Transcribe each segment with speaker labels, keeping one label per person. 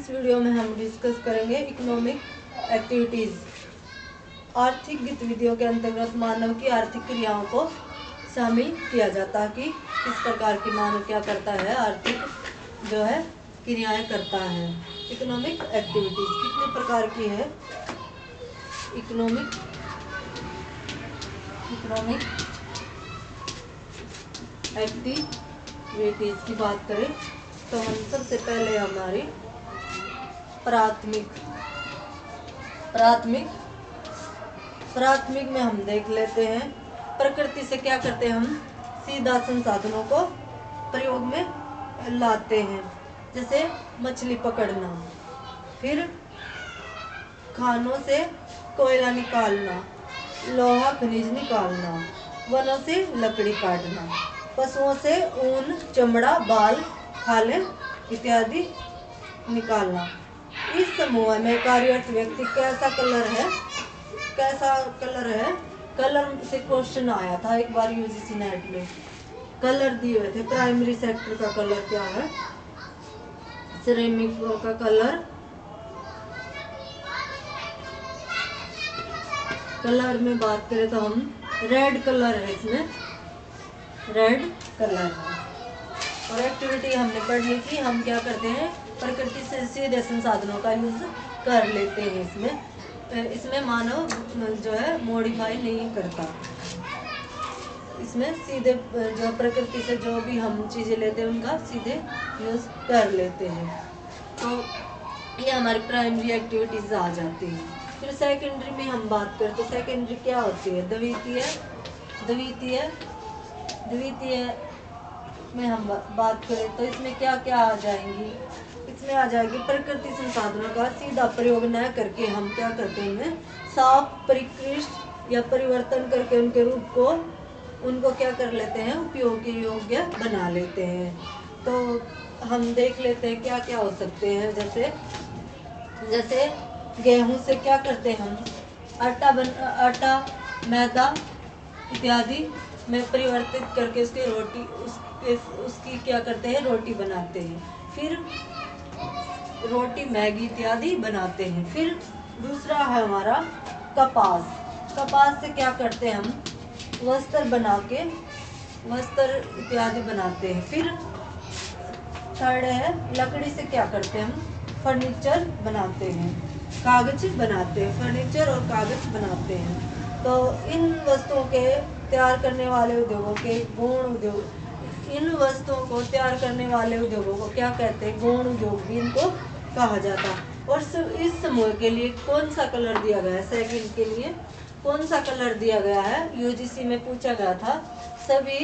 Speaker 1: इस वीडियो में हम डिस्कस करेंगे इकोनॉमिक एक्टिविटीज़। आर्थिक गतिविधियों के अंतर्गत मानव की आर्थिक क्रियाओं को शामिल किया जाता है कि किस प्रकार की मानव क्या करता है, आर्थिक जो है क्रियाएं करता है। इकोनॉमिक एक्टिविटीज़ कितने प्रकार की है? इकोनॉमिक एक्टिविटीज़ की बात करें तो हम सबसे पहले हमारी प्राथमिक में हम देख लेते हैं। प्रकृति से क्या करते हैं हम? सीधा संसाधनों को प्रयोग में लाते हैं, जैसे मछली पकड़ना, फिर खानों से कोयला निकालना, लोहा खनिज निकालना, वनों से लकड़ी काटना, पशुओं से ऊन, चमड़ा, बाल, खालें इत्यादि निकालना। इस समूह में कार्यरत व्यक्ति कैसा कलर है? कलर से क्वेश्चन आया था एक बार यूजीसी नेट में, कलर दिए हुए थे। प्राइमरी सेक्टर का कलर क्या है? सिरेमिक का कलर में बात करें तो हम रेड कलर है, इसमें रेड कलर है। और एक्टिविटी हमने पढ़ ली थी, हम क्या करते हैं? प्रकृति से सीधे संसाधनों का यूज कर लेते हैं। इसमें मानव जो है मॉडिफाई नहीं करता। इसमें सीधे जो प्रकृति से जो भी हम चीजें लेते हैं उनका सीधे यूज कर लेते हैं। तो ये हमारी प्राइमरी एक्टिविटीज आ जाती है। फिर सेकेंडरी में हम बात करें तो सेकेंडरी क्या होती है? द्वितीय में हम बात करें तो इसमें क्या क्या आ जाएंगी? इसमें आ जाएगी प्रकृति संसाधनों का सीधा प्रयोग न करके हम क्या करते हैं? साफ परिष्कृत या परिवर्तन करके उनके रूप को उनको क्या कर लेते हैं? उपयोग के योग्य बना लेते हैं। तो हम देख लेते हैं क्या क्या हो सकते हैं। जैसे गेहूं से क्या करते हैं हम? आटा, मैदा इत्यादि में परिवर्तित करके उसकी क्या करते हैं? रोटी बनाते हैं। फिर रोटी, मैगी इत्यादि बनाते हैं। फिर दूसरा है हमारा कपास से क्या करते हैं हम? वस्त्र इत्यादि बनाते हैं। फिर थर्ड है लकड़ी से क्या करते हैं हम? फर्नीचर बनाते हैं, कागज बनाते हैं, फर्नीचर और कागज बनाते हैं। तो इन वस्तुओं के तैयार करने वाले उद्योगों के गौण उद्योग, इन वस्तुओं को तैयार करने वाले उद्योगों को क्या कहते हैं? गौण उद्योग भी इनको कहा जाता है। और इस समूह के लिए कौन सा कलर दिया गया है? सेकंड के लिए कौन सा कलर दिया गया है? यूजीसी में पूछा गया था। सभी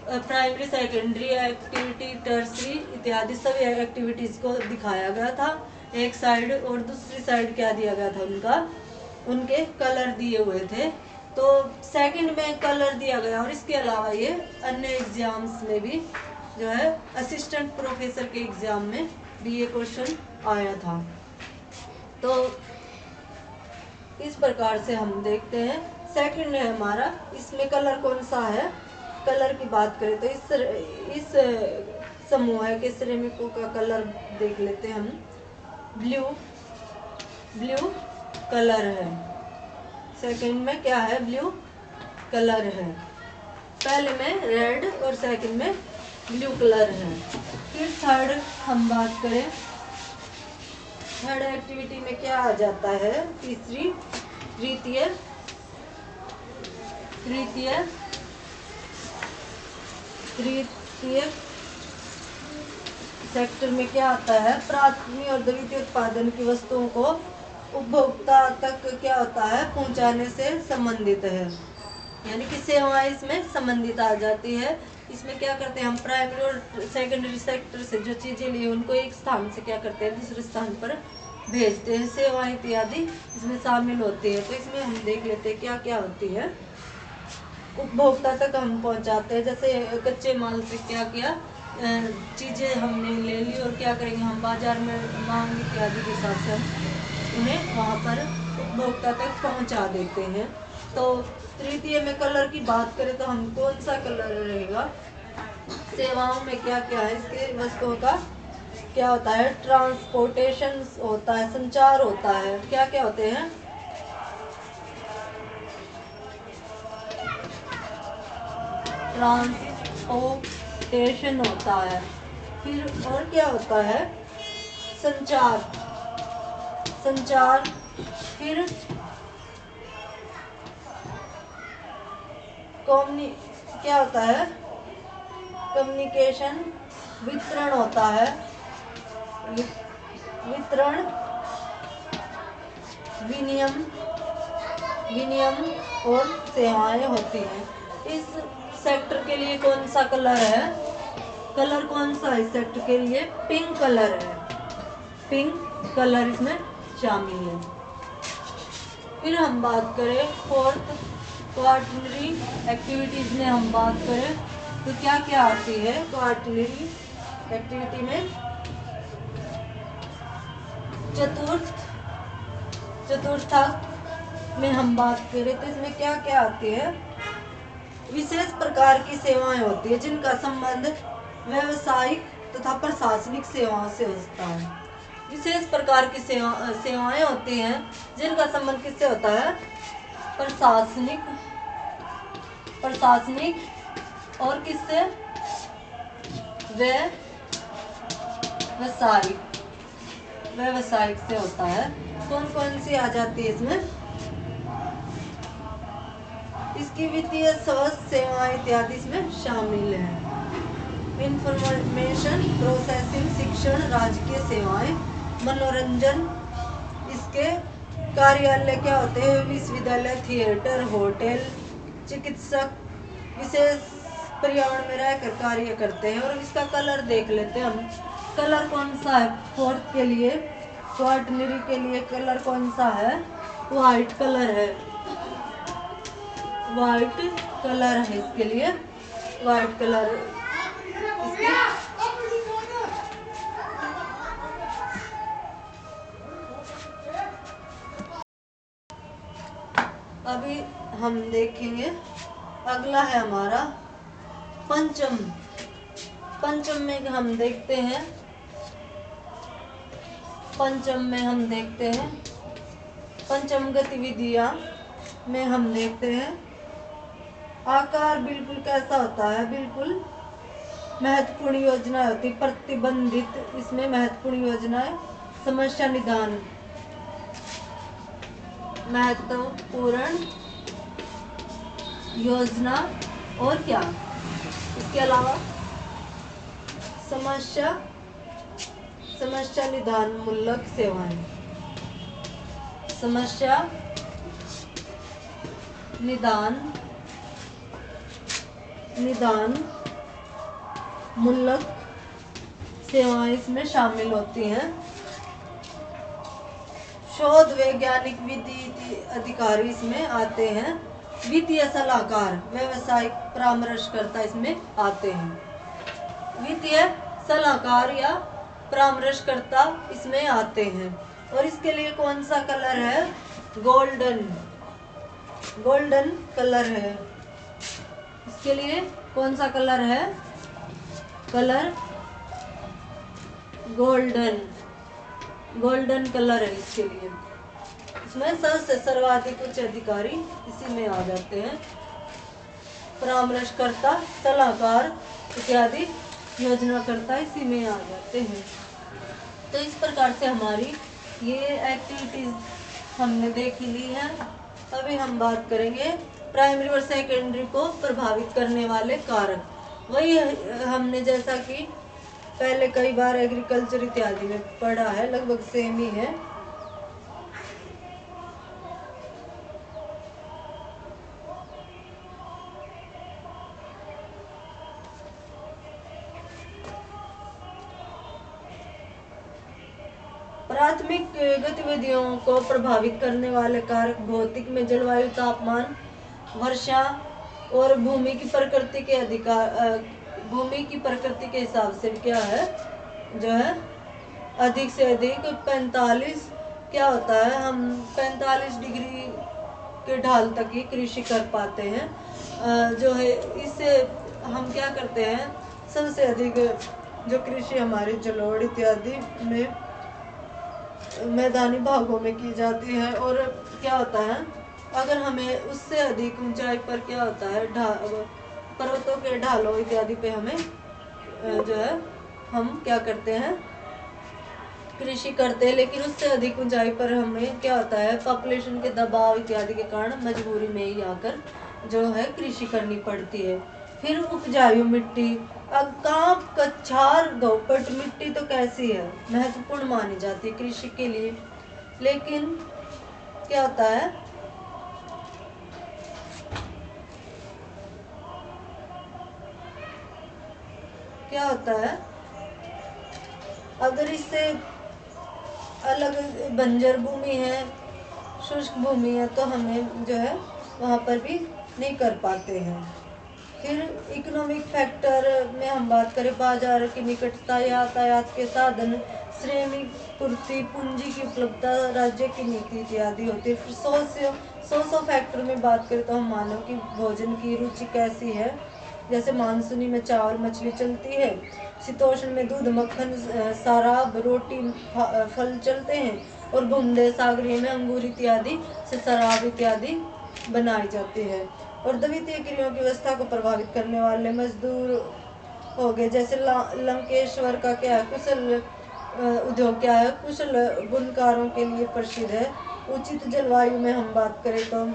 Speaker 1: प्राइमरी, सेकेंडरी एक्टिविटी, टर्सरी इत्यादि सभी एक्टिविटीज को दिखाया गया था एक साइड, और दूसरी साइड क्या दिया गया था? उनके कलर दिए हुए थे। तो सेकंड में कलर दिया गया। और इसके अलावा ये अन्य एग्जाम्स में भी जो है असिस्टेंट प्रोफेसर के एग्जाम में भी ये क्वेश्चन आया था। तो इस प्रकार से हम देखते हैं। सेकंड है हमारा, इसमें कलर कौन सा है? कलर की बात करें तो इस समूह के श्रमिकों का कलर देख लेते हैं हम। ब्लू कलर है। सेकंड में क्या है? ब्लू कलर है। पहले में रेड और सेकंड में ब्लू कलर है। फिर थर्ड हम बात करें, थर्ड एक्टिविटी में क्या आ जाता है? तीसरी तृतीय सेक्टर में क्या आता है? प्राथमिक और द्वितीय उत्पादन की वस्तुओं को उपभोक्ता तक क्या होता है? पहुंचाने से संबंधित है, यानी कि सेवाएं इसमें संबंधित आ जाती है। इसमें क्या करते हैं हम? प्राइमरी और सेकेंडरी सेक्टर से जो चीजें ली उनको एक स्थान से क्या करते हैं? दूसरे स्थान पर भेजते हैं। सेवाएं इत्यादि इसमें शामिल होती है। तो इसमें हम देख लेते हैं क्या क्या होती है। उपभोक्ता तक हम पहुंचाते हैं। जैसे कच्चे माल से क्या किया, चीजें हमने ले ली और क्या करेंगे हम? बाजार में मांग इत्यादि के हिसाब से हम उन्हें वहां पर उपभोक्ता तक पहुंचा देते हैं। तो तृतीय में कलर की बात करें तो हम कौन सा कलर रहेगा? सेवाओं में क्या क्या है? इसके वस्तुओं का क्या होता है, ट्रांसपोर्टेशन होता है, संचार होता है। क्या क्या होते हैं, ट्रांसपोर्टेशन होता है। फिर और क्या होता है, संचार, संचार। फिर क्या होता है, कम्युनिकेशन, वितरण होता है, वितरण, विनियम, विनियम और सेवाएं होती हैं। इस सेक्टर के लिए कौन सा कलर है, कलर कौन सा इस सेक्टर के लिए, पिंक कलर है, पिंक कलर इसमें शामिल है। फिर हम बात करें फोर्थ क्वार्टरली एक्टिविटीज में हम बात करें तो क्या क्या आती है क्वार्टरली एक्टिविटी में, चतुर्थक में हम बात करें तो इसमें क्या क्या आती है, विशेष प्रकार की सेवाएं होती है जिनका संबंध व्यवसायिक तथा प्रशासनिक सेवाओं से होता है। विशेष प्रकार की सेवाएं होती हैं जिनका संबंध किससे होता है, प्रशासनिक, प्रशासनिक और किससे, व्यवसायिक, व्यवसायिक से होता है। कौन कौन सी आ जाती है इसमें, इसकी वित्तीय स्वास्थ्य सेवाएं इत्यादि इसमें शामिल है। इंफॉर्मेशन प्रोसेसिंग, शिक्षण, राजकीय सेवाएं, मनोरंजन, इसके कार्यालय क्या होते हैं, विश्वविद्यालय, थिएटर, होटल, चिकित्सक विशेष पर्यावरण में रहकर कार्य करते हैं। और इसका कलर देख लेते हैं हम, कलर कौन सा है फोर्थ के लिए, क्वार्टरली के लिए कलर कौन सा है, व्हाइट कलर है, व्हाइट कलर है इसके लिए, व्हाइट कलर इसकी। अभी हम देखेंगे, अगला है हमारा पंचम। पंचम में हम देखते हैं, पंचम में हम देखते हैं, पंचम गतिविधियां में हम देखते हैं, आकार बिल्कुल कैसा होता है, बिल्कुल महत्वपूर्ण योजना होती, प्रतिबंधित, इसमें महत्वपूर्ण योजनाएं, समस्या निदान, महत्वपूर्ण योजना और क्या, इसके अलावा समस्या, समस्या निदान मूलक सेवाएं, समस्या निदान, निदान मूलक सेवाएं इसमें शामिल होती हैं। शोध वैज्ञानिक, विधि अधिकारी इसमें आते हैं। वित्तीय सलाहकार, व्यवसायिक परामर्शकर्ता इसमें आते हैं। वित्तीय सलाहकार या परामर्शकर्ता इसमें आते हैं। और इसके लिए कौन सा कलर है, गोल्डन, गोल्डन कलर है। इसके लिए कौन सा कलर है, कलर गोल्डन, गोल्डन कलर है इसके लिए। इसमें सबसे सर्वाधिक उच्च अधिकारी इसी में आ जाते हैं, परामर्शकर्ता, सलाहकार इत्यादि योजनाकर्ता इसी में आ जाते हैं। तो इस प्रकार से हमारी ये एक्टिविटीज हमने देख ली है। अभी हम बात करेंगे प्राइमरी और सेकेंडरी को प्रभावित करने वाले कारक। वही हमने जैसा कि पहले कई बार एग्रीकल्चर इत्यादि में पढ़ा है, लगभग सेम ही है। प्राथमिक गतिविधियों को प्रभावित करने वाले कारक भौतिक में जलवायु, तापमान, वर्षा और भूमि की प्रकृति के अधिकार, भूमि की प्रकृति के हिसाब से क्या है, जो है अधिक से अधिक 45 क्या होता है, हम 45 डिग्री के ढाल तक ही कृषि कर पाते हैं। जो है इससे हम क्या करते हैं, सबसे अधिक जो कृषि हमारे जलोढ़ इत्यादि में मैदानी भागों में की जाती है। और क्या होता है, अगर हमें उससे अधिक ऊंचाई पर क्या होता है, पर्वतों के ढालों इत्यादि पे हमें जो है हम क्या करते हैं, कृषि करते हैं। लेकिन उससे अधिक ऊंचाई पर हमें क्या होता है, पॉपुलेशन के दबाव इत्यादि के कारण मजबूरी में ही आकर जो है कृषि करनी पड़ती है। फिर उपजाऊ मिट्टी, अब कांप कछार गौपट मिट्टी तो कैसी है, महत्वपूर्ण मानी जाती है कृषि के लिए। लेकिन क्या होता है, क्या होता है, अगर इससे अलग बंजर भूमि है, शुष्क भूमि है, तो हमें जो है वहाँ पर भी नहीं कर पाते हैं। फिर इकोनॉमिक फैक्टर में हम बात करें, बाजार की निकटता, यातायात के साधन, श्रमिक पूर्ति, पूंजी की उपलब्धता, राज्य की नीति इत्यादि होती है। फिर सोशो फैक्टर में बात करें तो हम मानव की भोजन की रुचि कैसी है, जैसे मानसूनी में चावल मछली चलती है, शीतोष्ण में दूध मक्खन शराब रोटी फल चलते हैं, और भूमध्य सागरीय में अंगूर इत्यादि से शराब इत्यादि बनाई जाती है। और द्वितीय क्रियाओं की व्यवस्था को प्रभावित करने वाले मजदूर हो गए, जैसे लंकेश्वर का क्या है, कुशल उद्योग क्या है, कुशल बुनकारों के लिए प्रसिद्ध है। उचित जलवायु में हम बात करें तो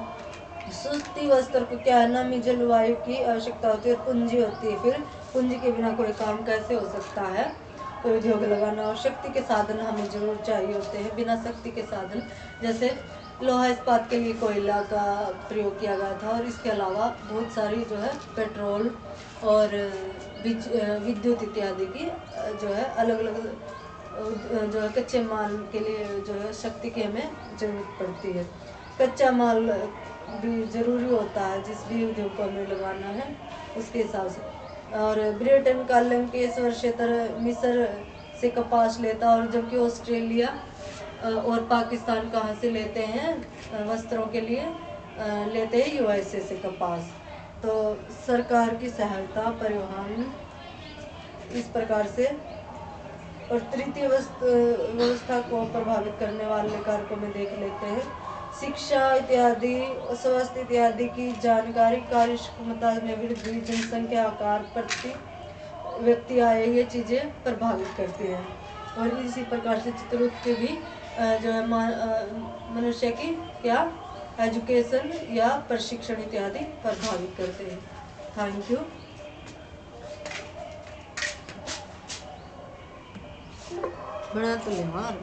Speaker 1: सुस्ती वस्त्र को क्या है, नमी जलवायु की आवश्यकता होती है, और पूंजी होती है। फिर पूंजी के बिना कोई काम कैसे हो सकता है, कोई उद्योग लगाना। और शक्ति के साधन हमें जरूर चाहिए होते हैं, बिना शक्ति के साधन, जैसे लोहा इस्पात के लिए कोयला का प्रयोग किया गया था, और इसके अलावा बहुत सारी जो है पेट्रोल और विद्युत इत्यादि की जो है अलग अलग जो है कच्चे माल के लिए जो है शक्ति की हमें जरूरत पड़ती है। कच्चा माल भी जरूरी होता है, जिस भी उद्योग को हमें लगाना है उसके हिसाब से। और ब्रिटेन का लंकेश्वर क्षेत्र मिस्र से कपास लेता, और जबकि ऑस्ट्रेलिया और पाकिस्तान कहाँ से लेते हैं वस्त्रों के लिए, लेते हैं यूएसए से कपास। तो सरकार की सहायता, परिवहन, इस प्रकार से। और तृतीय व्यवस्था को प्रभावित करने वाले कारकों में देख लेते हैं, शिक्षा इत्यादि, स्वास्थ्य इत्यादि की जानकारी, कार्यक्षमता में वृद्धि, जनसंख्या आकार, प्रति व्यक्ति आय, ये चीज़ें प्रभावित करती हैं। और इसी प्रकार से चित्रगुप्त भी जो है मनुष्य की क्या एजुकेशन या प्रशिक्षण इत्यादि प्रभावित करते हैं। Thank you. बना तो ले मार